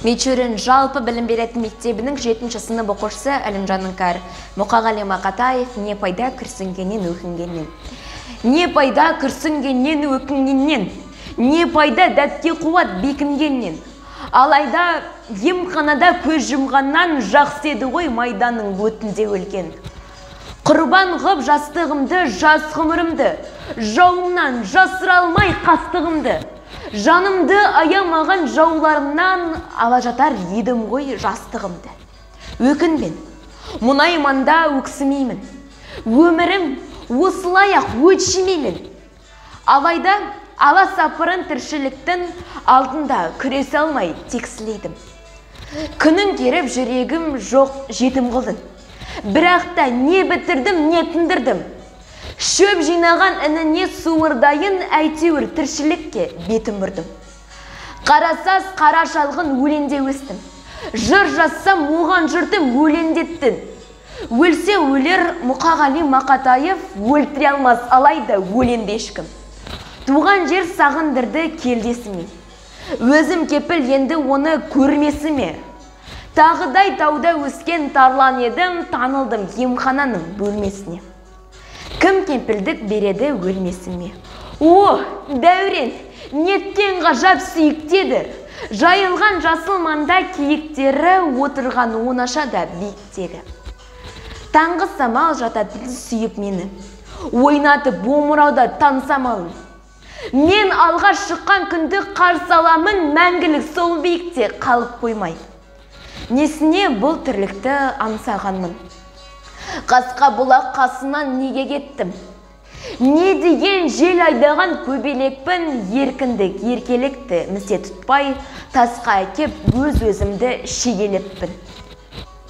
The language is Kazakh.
Мичурин жалпы білім беретін мектебінің 7-ші сынып оқушысы Әлімжан Іңкәр. Мұқағали Мақатаев не пайда күрсінгеннен өкінгеннен. Не пайда күрсінгеннен өкінгеннен. Не пайда дәтке қуат бекінгеннен. Алайда емханада көз жұмғаннан жақсы еді ғой майданның өтінде өлген. Құрбан ғып жастығымды, жас ғұмырымды, жауымнан жасыра алмай қастығымды. Жанымды аямаған жауларымнан ала жатар едім ғой жастығымды. Өкінбен, мұнайманда өксімеймін. Өмірім осылай-ақ өтшімеймін. Алайда ала сапырын тіршіліктің алдында күресе алмай тексілейдім. Күнін керіп жүрегім жоқ жетім қылдың. Бірақ та не бітірдім, не тындырдым. Шөп жинаған ініне суырдайын әйтеуір тіршілікке бетім бұрдым. Қарасаз қара шалғын өленде өстім. Жыр жазсам оған жұртым өлендеттін. Өлсе өлер Мұқағали Мақатаев, өлтіре алмас алайда өленде ешкім. Туған жер сағындырды келдесіме. Өзім кепіл енді оны көрмесіме. Тағыдай тауда өскен тарлан едім, танылдым емхананың бөлмесіне. Кім кемпілдік береді өлмесіме? О, дәурен, неткен ғажап сүйіктеді. Жайылған жасыл манда киіктері, отырған оңашада биіктегі. Таңғы самал жататын сүйіп мені, ойнатып омырауда тансамалын. Мен алға шыққан күнді қарсы аламын, мәңгілік сол биікте қалып қоймай. Несіне бұл тірлікті аңсағанмын? Қасқа бұлақ қасынан неге кеттім? Не деген жел айдаған көбелекпін, еркіндік, еркелікті місе тұтпай, тасқа әкеп өз-өзімді шегелеппін.